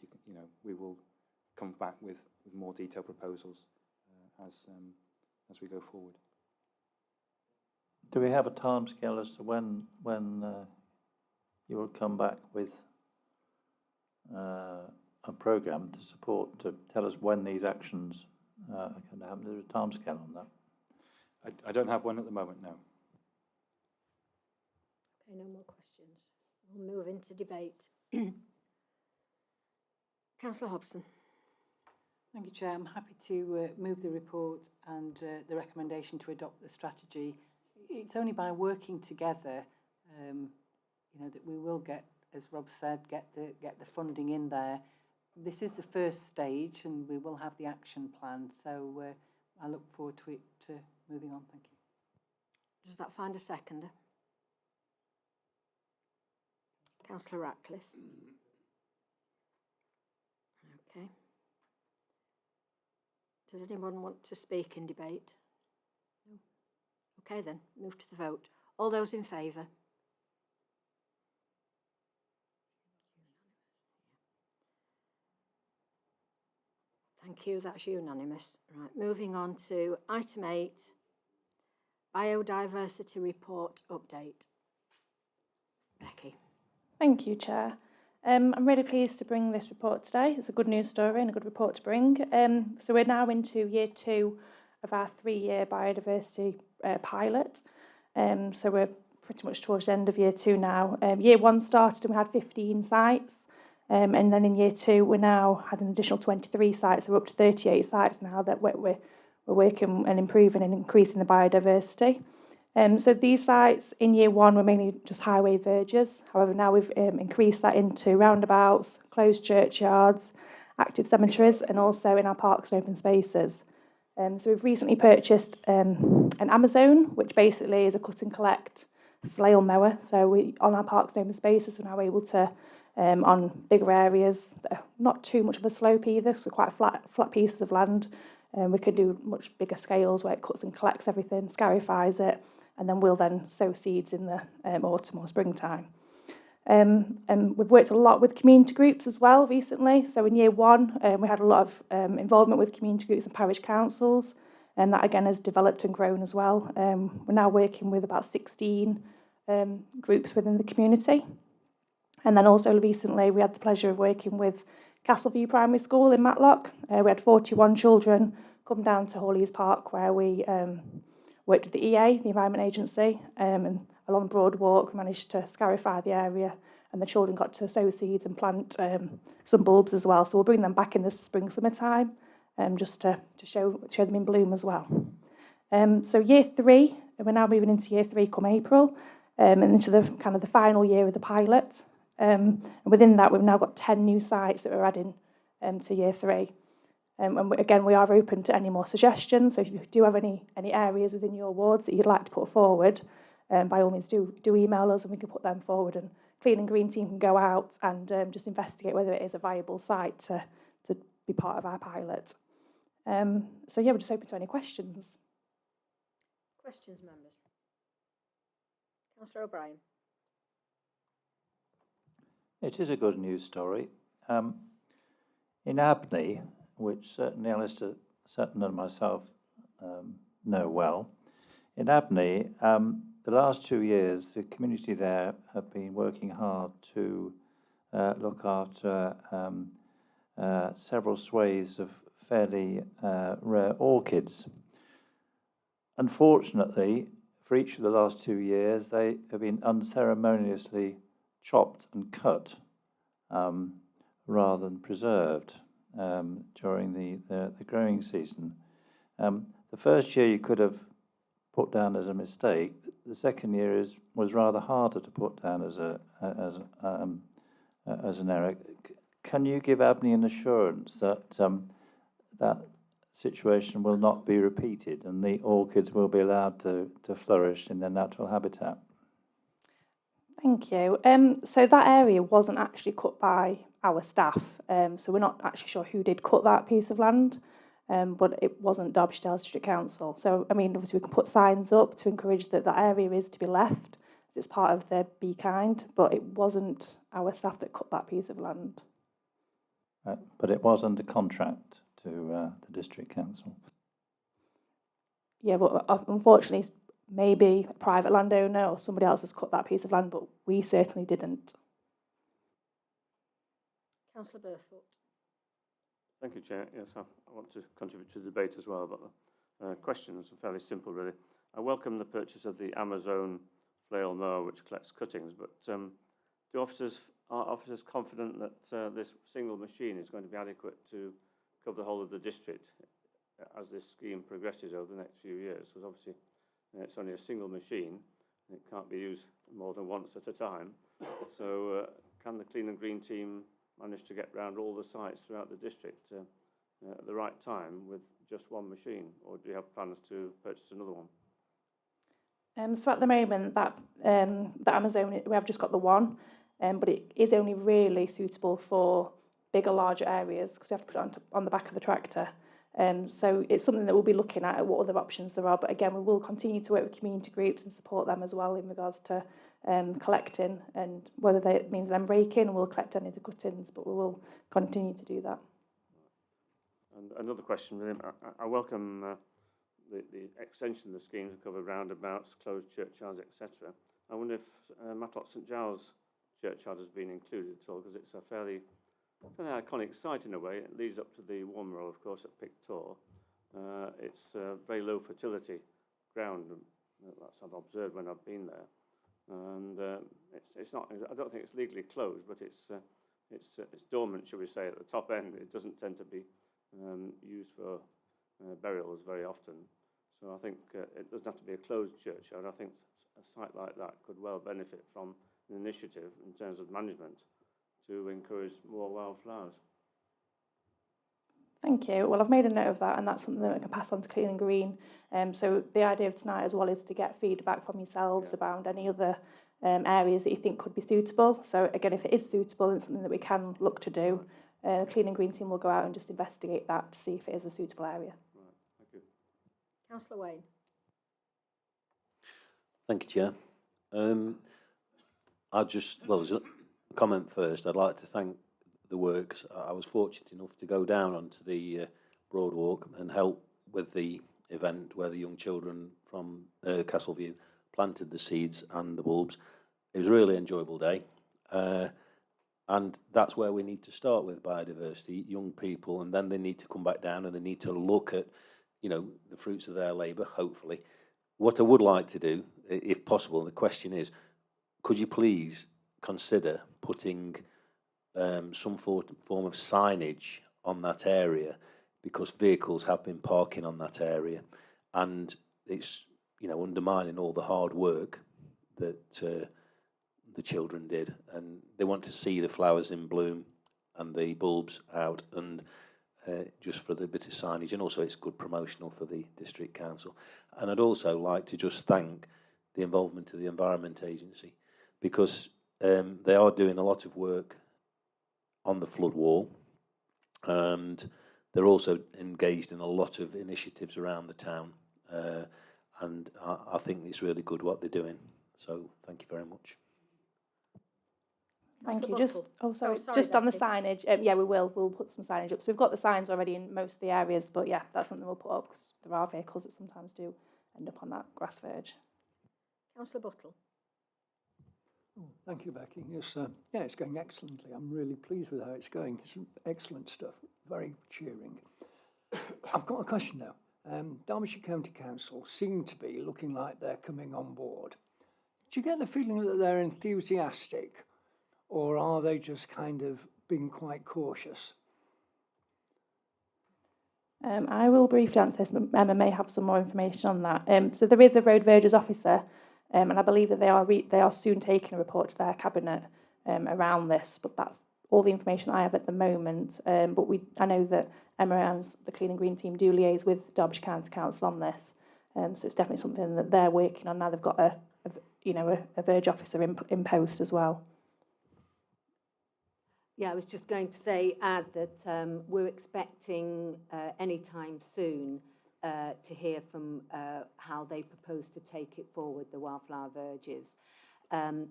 we will come back with more detailed proposals as we go forward. Do we have a timescale as to when you will come back with a programme to tell us when these actions are going to happen? Is there a timescale on that? I don't have one at the moment, no. Okay, no more questions. We'll move into debate. Councillor Hobson. Thank you, Chair. I'm happy to move the report and the recommendation to adopt the strategy. It's only by working together, that we will get, as Rob said, get the funding in there. This is the first stage, and we will have the action plan. So I look forward to it moving on. Thank you. Does that find a seconder? Councillor Ratcliffe. Okay. Does anyone want to speak in debate? No. Okay then, move to the vote. All those in favour? Thank you, that's unanimous. Right, moving on to item 8, biodiversity report update. Becky. Thank you, Chair. I'm really pleased to bring this report today. It's a good news story and a good report to bring. So we're now into year 2 of our 3-year biodiversity pilot. So we're pretty much towards the end of year 2 now. Year 1 started and we had 15 sites. And then in year 2, we now had an additional 23 sites. So we're up to 38 sites now that we're working and improving and increasing the biodiversity. So these sites in year 1 were mainly just highway verges. However, now we've increased that into roundabouts, closed churchyards, active cemeteries, and also in our parks and open spaces. So we've recently purchased an Amazon, which basically is a cut and collect flail mower. So on our parks and open spaces, we're now able to, on bigger areas that are not too much of a slope either, so quite flat pieces of land, we could do much bigger scales where it cuts and collects everything, scarifies it, and then we'll then sow seeds in the autumn or springtime. And we've worked a lot with community groups as well recently. So in year 1, we had a lot of involvement with community groups and parish councils, and that again has developed and grown as well. We're now working with about 16 groups within the community. And then also recently we had the pleasure of working with Castleview Primary School in Matlock. We had 41 children come down to Hawleys Park where we worked with the EA, the Environment Agency, and along Broadwalk we managed to scarify the area, and the children got to sow seeds and plant some bulbs as well. So we'll bring them back in the spring, summertime, just to show them in bloom as well. So year 3, we're now moving into year 3 come April, and into the kind of the final year of the pilot. And within that, we've now got 10 new sites that we're adding to year 3. And again, we are open to any more suggestions. So if you do have any areas within your wards that you'd like to put forward, by all means do email us and we can put them forward. And Clean and Green team can go out and just investigate whether it is a viable site to be part of our pilot. So yeah, we're just open to any questions. Questions, members? Councillor O'Brien. It is a good news story. In Abney, which certainly Alistair Sutton and myself know well, in Abney, the last 2 years, the community there have been working hard to look after several swathes of fairly rare orchids. Unfortunately, for each of the last 2 years, they have been unceremoniously chopped and cut rather than preserved during the growing season. The first year you could have put down as a mistake. The second year was rather harder to put down as an error. Can you give Abney an assurance that that situation will not be repeated and the orchids will be allowed to flourish in their natural habitat? Thank you. So that area wasn't actually cut by our staff, so we're not actually sure who did cut that piece of land, but it wasn't Derbyshire District Council. So, I mean, obviously we can put signs up to encourage that that area is to be left. It's part of the Be Kind, but it wasn't our staff that cut that piece of land. But it was under contract to the District Council. Yeah, but unfortunately, maybe a private landowner or somebody else has cut that piece of land, but we certainly didn't. Councillor Burfoot. Thank you, Chair. Yes, I want to contribute to the debate as well, but the questions are fairly simple, really. I welcome the purchase of the Amazon flail mower, which collects cuttings, but are officers confident that this single machine is going to be adequate to cover the whole of the district as this scheme progresses over the next few years? Because obviously it's only a single machine, and it can't be used more than once at a time. So can the Clean and Green team manage to get round all the sites throughout the district at the right time with just one machine, or do you have plans to purchase another one? So at the moment, that Amazon, we have just got the one, but it is only really suitable for bigger, larger areas because you have to put it on the back of the tractor. So it's something that we'll be looking at what other options there are. But again, we will continue to work with community groups and support them as well in regards to collecting, and whether that means them breaking, we'll collect any of the cuttings, but we will continue to do that. And another question, really. I welcome the extension of the scheme to cover roundabouts, closed churchyards, etc. I wonder if Matlock St Giles churchyard has been included at all, because it's a fairly iconic site in a way. It leads up to the One Row, of course, at Pictor. It's very low fertility ground. That's I've observed when I've been there, and it's not. I don't think it's legally closed, but it's dormant, shall we say, at the top end. It doesn't tend to be used for burials very often. So I think it doesn't have to be a closed churchyard. I think a site like that could well benefit from an initiative in terms of management to encourage more wildflowers. Thank you. Well, I've made a note of that, and that's something that I can pass on to Clean and Green. So the idea of tonight as well is to get feedback from yourselves around any other areas that you think could be suitable. So again, if it is suitable and something that we can look to do, Clean and Green team will go out and just investigate that to see if it is a suitable area. Right. Thank you. Councillor Wayne. Thank you, Chair. As a comment first, I'd like to thank the works. I was fortunate enough to go down onto the Broadwalk and help with the event where the young children from Castleview planted the seeds and the bulbs. It was a really enjoyable day. And that's where we need to start with biodiversity, young people, and then they need to come back down and they need to look at, the fruits of their labour, hopefully. What I would like to do, if possible, the question is, could you please consider putting some form of signage on that area, because vehicles have been parking on that area, and it's undermining all the hard work that the children did, and they want to see the flowers in bloom and the bulbs out, and just for the bit of signage, and also it's good promotional for the District Council. And I'd also like to just thank the involvement of the Environment Agency, because they are doing a lot of work on the flood wall, and they're also engaged in a lot of initiatives around the town, and I think it's really good what they're doing. So thank you very much. Thank you. Councillor Just, Buttle. oh, sorry, sorry, just on the Becky. signage, yeah, we'll put some signage up. So we've got the signs already in most of the areas, but yeah, that's something we'll put up because there are vehicles that sometimes do end up on that grass verge. Councillor Buttle. Oh, thank you, Becky. Yes, yeah, it's going excellently. I'm really pleased with how it's going. It's excellent stuff, very cheering. I've got a question now. Derbyshire County Council seem to be looking like they're coming on board. Do you get the feeling that they're enthusiastic, or are they just kind of being quite cautious? I will briefly answer this, but Emma may have some more information on that. So there is a road verges officer, and I believe that they are soon taking a report to their cabinet around this. But that's all the information I have at the moment. But I know that Emma and the Clean and Green team do liaise with Derbyshire County Council on this. So it's definitely something that they're working on now. They've got a verge officer in post as well. Yeah, I was just going to add that we're expecting anytime soon to hear from how they propose to take it forward, the wildflower verges.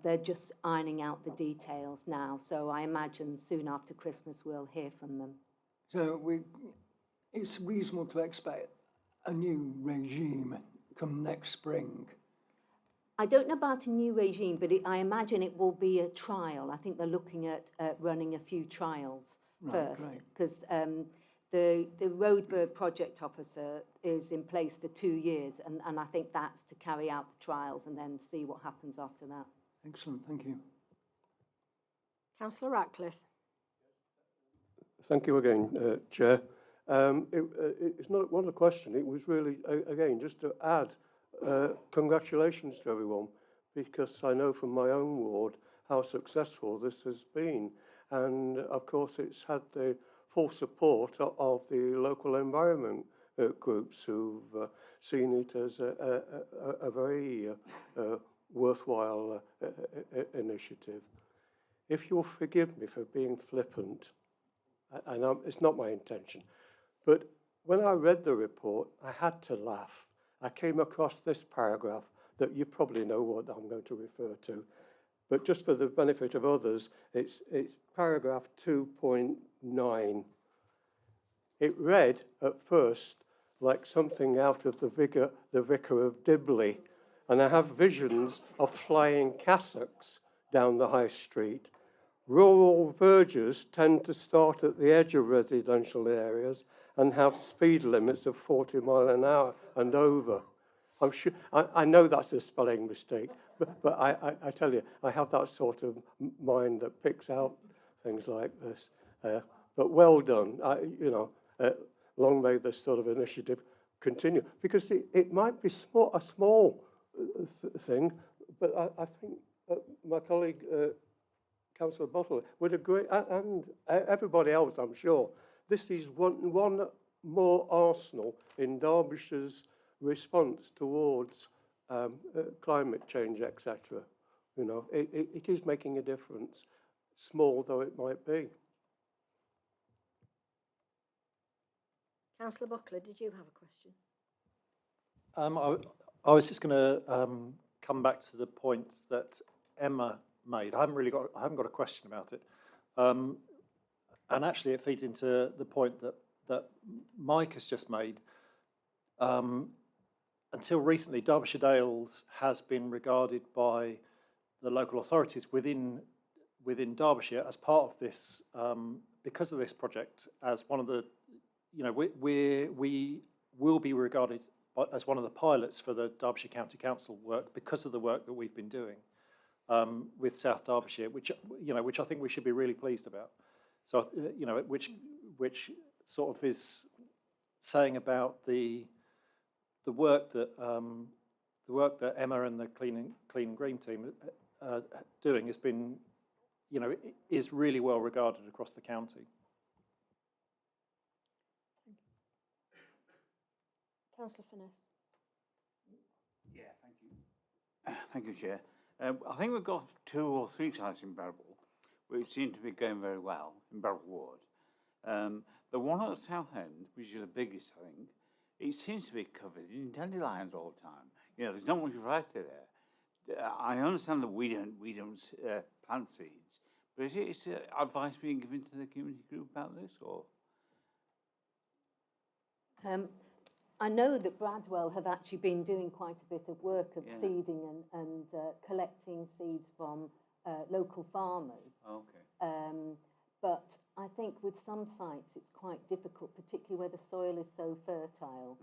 They're just ironing out the details now, so I imagine soon after Christmas we'll hear from them. So it's reasonable to expect a new regime come next spring. I don't know about a new regime, but I imagine it will be a trial. I think they're looking at running a few trials first, because the road project officer is in place for 2 years, and I think that's to carry out the trials and then see what happens after that. Excellent, thank you. Councillor Ratcliffe. Thank you again, Chair. It's not a question. It was really, again, just to add congratulations to everyone, because I know from my own ward how successful this has been. And of course, it's had the full support of the local environment groups who've seen it as a very worthwhile initiative. If you'll forgive me for being flippant, and it's not my intention, but when I read the report, I had to laugh. I came across this paragraph that you probably know what I'm going to refer to, but just for the benefit of others, it's paragraph 2.9. It read at first like something out of the Vicar of Dibley, and I have visions of flying cassocks down the high street. Rural verges tend to start at the edge of residential areas and have speed limits of 40 miles an hour and over. I'm sure, I know that's a spelling mistake, but I tell you, I have that sort of mind that picks out things like this. But well done. Long may this sort of initiative continue, because it might be a small thing, but I think my colleague, Councillor Buttle, would agree, and everybody else, I'm sure. This is one more arsenal in Derbyshire's response towards climate change, etc. It is making a difference, small though it might be. Councillor Buckler, did you have a question? I was just going to come back to the point that Emma made. I haven't got a question about it, and actually it feeds into the point that Mike has just made. Until recently, Derbyshire Dales has been regarded by the local authorities within Derbyshire as part of this, because of this project, as one of the, we will be regarded as one of the pilots for the Derbyshire County Council work because of the work that we've been doing with South Derbyshire, which I think we should be really pleased about. So which sort of is saying about the work that Emma and the Clean and Green team are doing has been, is really well regarded across the county. Councillor Finnis. Yeah, thank you. Thank you, Chair. I think we've got 2 or 3 sites in Barrable which seem to be going very well in Barrable Ward. The one at the south end, which is the biggest, I think, it seems to be covered in dandelions all the time. You know, there's not much variety there. I understand that we don't plant seeds, but is advice being given to the community group about this, or? I know that Bradwell have actually been doing quite a bit of work of Yeah. seeding and collecting seeds from local farmers. Okay. But I think with some sites it's quite difficult, particularly where the soil is so fertile.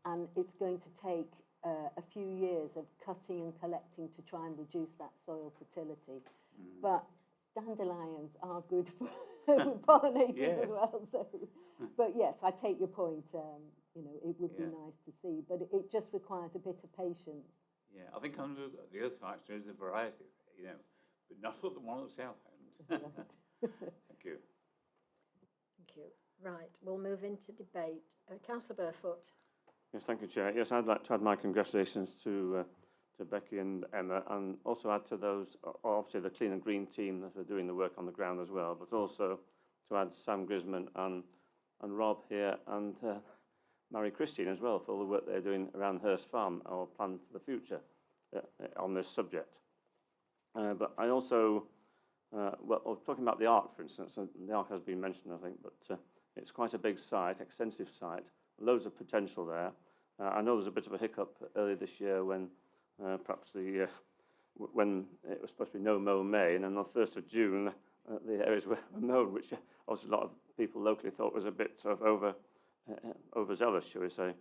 And it's going to take a few years of cutting and collecting to try and reduce that soil fertility. But dandelions are good for pollinators Yes. as well. So, but yes, I take your point. You know, it would be Yeah. nice to see, but it just requires a bit of patience. Yeah, I think on the other side there is a variety, you know, but not at the one at the south end. Thank you. Thank you. Right, we'll move into debate. Councillor Burfoot. Yes, thank you, Chair. Yes, I'd like to add my congratulations to Becky and Emma, and also add to those, obviously, the Clean and Green team that are doing the work on the ground as well, but also to add Sam Grisman and Rob here, and Mary Christine as well, for all the work they're doing around Hurst Farm, our plan for the future on this subject. But I also, well, talking about the Ark, for instance, the Ark has been mentioned, I think, but it's quite a big site, extensive site, loads of potential there. I know there's a bit of a hiccup earlier this year when perhaps when it was supposed to be no mow May, and then on the 1st of June, the areas were mowed, which obviously a lot of people locally thought was a bit sort of overzealous, shall we say.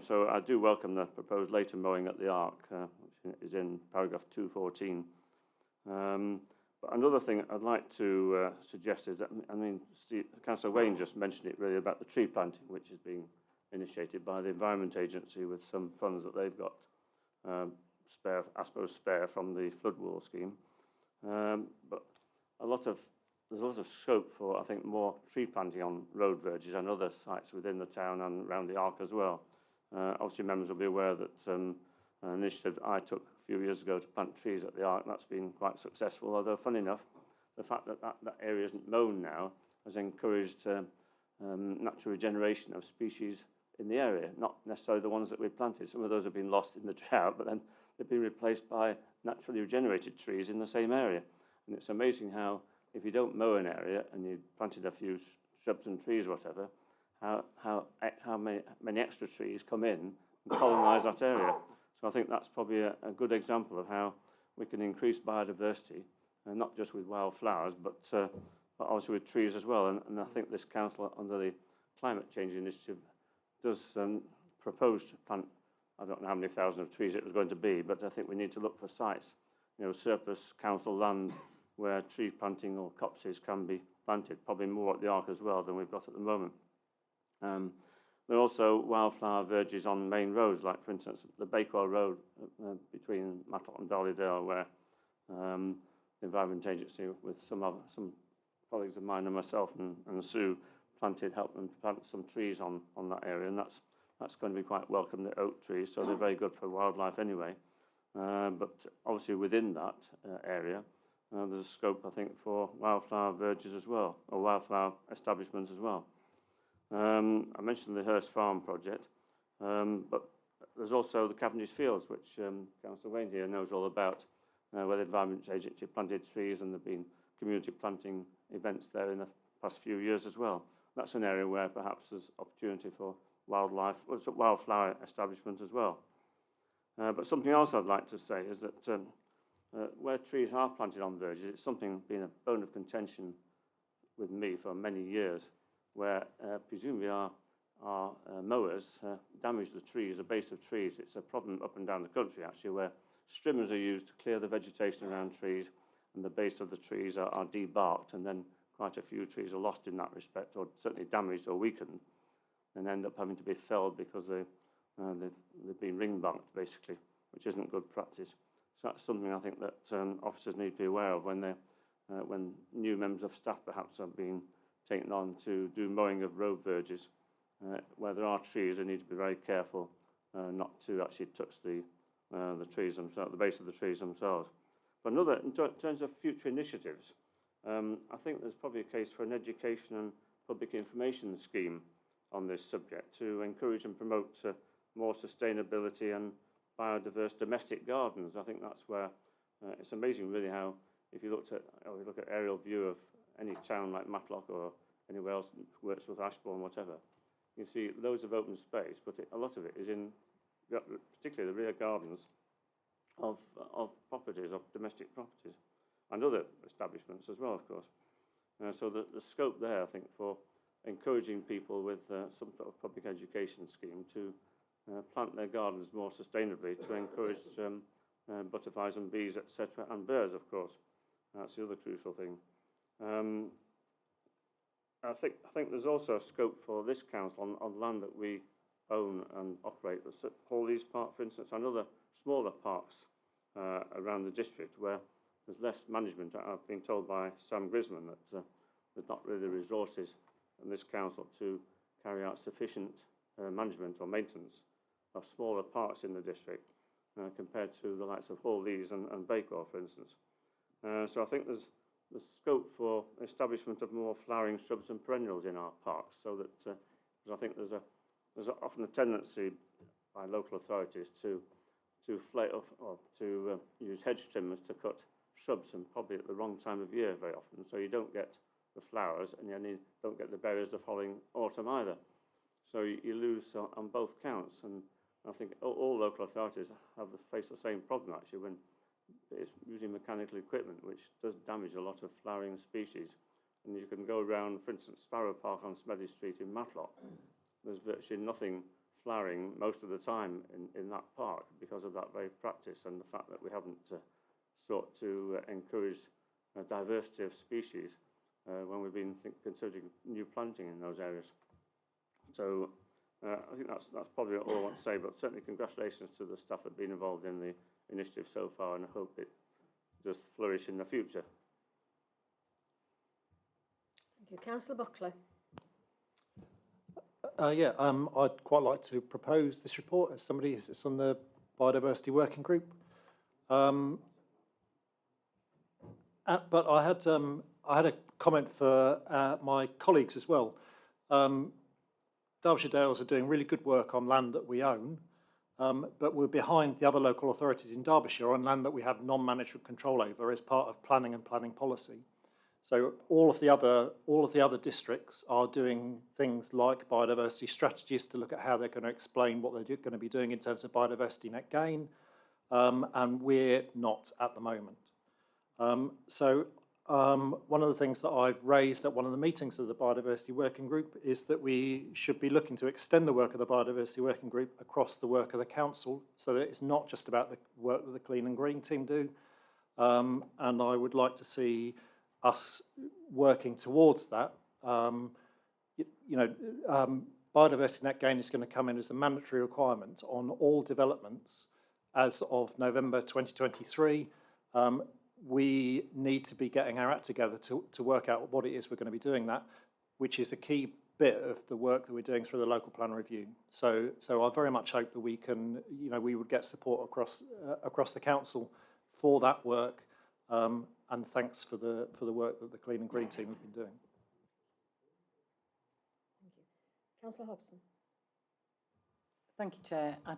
So I do welcome the proposed later mowing at the Ark, which is in paragraph 214. But another thing I'd like to suggest is that, I mean, Councillor Wayne just mentioned it really about the tree planting, which is being initiated by the Environment Agency with some funds that they've got spare, I suppose, spare from the flood wall scheme. But there's a lot of scope for, I think, more tree planting on road verges and other sites within the town and around the Ark as well. Obviously, members will be aware that an initiative I took a few years ago to plant trees at the Ark, that's been quite successful, although, funny enough, the fact that that area isn't mown now has encouraged natural regeneration of species in the area, not necessarily the ones that we planted. Some of those have been lost in the drought, but then they've been replaced by naturally regenerated trees in the same area. And it's amazing how, if you don't mow an area and you planted a few shrubs and trees or whatever, how many extra trees come in and colonise that area. So I think that's probably a good example of how we can increase biodiversity, not just with wildflowers, but also with trees as well. And I think this council, under the Climate Change Initiative, does propose to plant, I don't know how many thousands of trees it was going to be, but I think we need to look for sites, you know, surplus council land where tree planting or copses can be planted, probably more at the Ark as well than we've got at the moment. There are also wildflower verges on main roads, like, for instance, the Bakewell Road between Matlock and Darley-Dale, where the Environment Agency, with some colleagues of mine and myself and Sue, helped them plant some trees on that area, and that's going to be quite welcome, the oak trees, so they're very good for wildlife anyway. But obviously within that area, there's a scope, I think, for wildflower verges as well, or wildflower establishments as well. I mentioned the Hurst Farm project, but there's also the Cavendish Fields, which Councillor Wayne here knows all about, where the Environment Agency planted trees, and there have been community planting events there in the past few years as well. That's an area where perhaps there's opportunity for wildflower establishment as well. But something else I'd like to say is that where trees are planted on verges, it's something been a bone of contention with me for many years, where presumably our mowers damage the trees, the base of trees. It's a problem up and down the country, actually, where strimmers are used to clear the vegetation around trees, and the base of the trees are debarked, and then quite a few trees are lost in that respect, or certainly damaged or weakened, and end up having to be felled because they've been ring-banked, basically, which isn't good practice. So that's something I think that officers need to be aware of when new members of staff perhaps are being taken on to do mowing of road verges. Where there are trees, they need to be very careful not to actually touch the trees themselves, the base of the trees themselves. But in terms of future initiatives, I think there's probably a case for an education and public information scheme on this subject to encourage and promote more sustainability and biodiverse domestic gardens. I think that's where it's amazing really how if you look at aerial view of any town like Matlock or anywhere else, Wordsworth, Ashbourne, whatever, you see loads of open space, but a lot of it is in particularly the rear gardens of properties, of domestic properties, and other establishments as well, of course. So the scope there, I think, for encouraging people with some sort of public education scheme to plant their gardens more sustainably, to encourage butterflies and bees, etc., and birds, of course. That's the other crucial thing. I think there's also a scope for this council on land that we own and operate. Hawleys Park, for instance, and other smaller parks around the district where there's less management. I've been told by Sam Grisman that there's not really resources in this council to carry out sufficient management or maintenance of smaller parks in the district compared to the likes of Hawleys and Bakewell, for instance. So I think there's scope for establishment of more flowering shrubs and perennials in our parks, so that because I think there's often a tendency by local authorities to flay off or to use hedge trimmers to cut shrubs, and probably at the wrong time of year very often. So you don't get the flowers, and you don't get the berries the following autumn either. So you lose on both counts, and I think all local authorities face the same problem actually when it's using mechanical equipment, which does damage a lot of flowering species. And you can go around, for instance, Sparrow Park on Smedley Street in Matlock. There's virtually nothing flowering most of the time in that park because of that very practice and the fact that we haven't sought to encourage a diversity of species when we've been considering new planting in those areas. So I think that's probably all I want to say, but certainly congratulations to the staff that have been involved in the initiative so far, and I hope it does flourish in the future. Thank you. Councillor Buckley. I'd quite like to propose this report as somebody who sits on the Biodiversity Working Group. But I had a comment for my colleagues as well. Derbyshire Dales are doing really good work on land that we own, but we're behind the other local authorities in Derbyshire on land that we have non-management control over as part of planning and planning policy. So all of the other districts are doing things like biodiversity strategies to look at how they're going to explain what they're going to be doing in terms of biodiversity net gain, and we're not at the moment. One of the things that I've raised at one of the meetings of the Biodiversity Working Group is that we should be looking to extend the work of the Biodiversity Working Group across the work of the council, so that it's not just about the work that the Clean and Green team do. And I would like to see us working towards that. Biodiversity net gain is going to come in as a mandatory requirement on all developments as of November 2023. We need to be getting our act together to work out what it is we're going to be doing that, which is a key bit of the work that we're doing through the local plan review. So I very much hope that we can, we would get support across the council for that work. And thanks for the work that the Clean and Green team have been doing. Thank you. Councillor Hobson. Thank you, Chair. I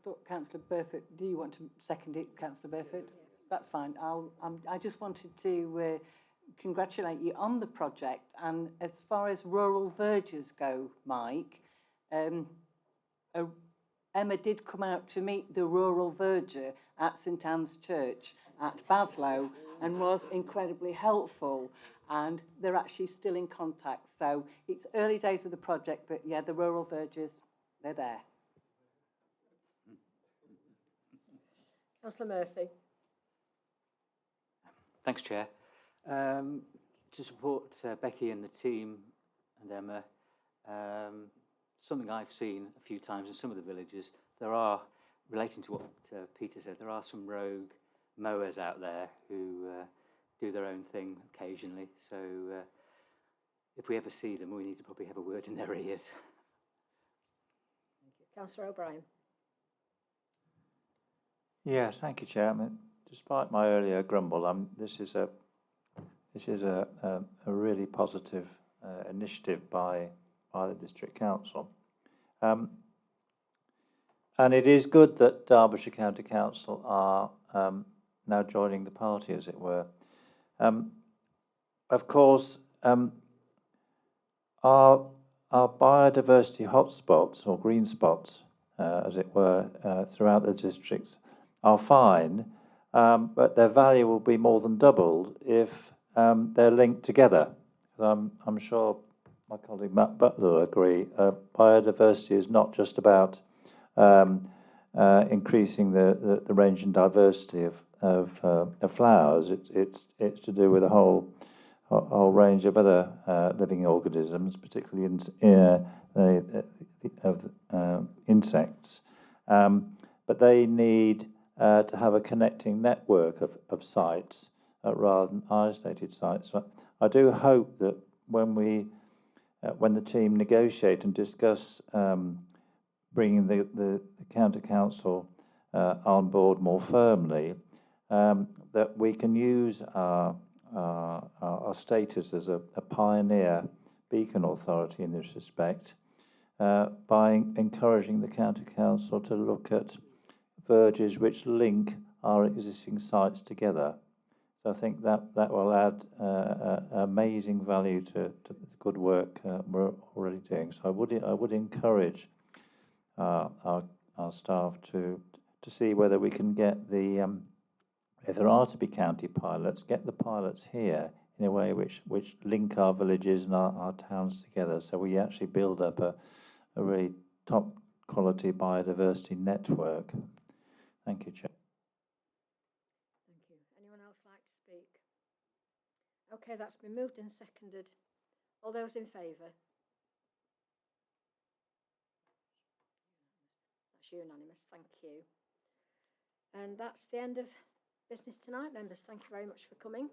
thought Councillor Burford, do you want to second it, Councillor Burford? Yeah. That's fine. I just wanted to congratulate you on the project. And as far as rural verges go, Mike, Emma did come out to meet the rural verger at St Anne's Church at Baslow and was incredibly helpful, and they're actually still in contact. So it's early days of the project, but yeah, the rural vergers, they're there. Councillor Murphy. Thanks, Chair. To support Becky and the team and Emma, something I've seen a few times in some of the villages, there are, relating to what Peter said, there are some rogue mowers out there who do their own thing occasionally. So if we ever see them, we need to probably have a word in their ears. Thank you. Councillor O'Brien. Yeah, thank you, Chair. Despite my earlier grumble, this this is a really positive initiative by the District Council. And it is good that Derbyshire County Council are now joining the party, as it were. Of course, our biodiversity hotspots, or green spots, as it were, throughout the districts are fine, but their value will be more than doubled if they're linked together. I'm sure my colleague Matt Butler will agree. Biodiversity is not just about increasing the range and diversity of flowers. It's to do with a whole range of other living organisms, particularly insects. But they need to have a connecting network of sites rather than isolated sites. So I do hope that when the team negotiate and discuss bringing the county council on board more firmly, that we can use our status as a pioneer beacon authority in this respect by encouraging the county council to look at verges which link our existing sites together. So I think that will add amazing value to the good work we're already doing. So I would encourage our staff to see whether we can get the if there are to be county pilots, get the pilots here in a way which link our villages and our towns together, so we actually build up a really top quality biodiversity network. Thank you, Chair. Thank you. Anyone else like to speak? Okay, that's been moved and seconded. All those in favour? That's unanimous, thank you. And that's the end of business tonight, members. Thank you very much for coming.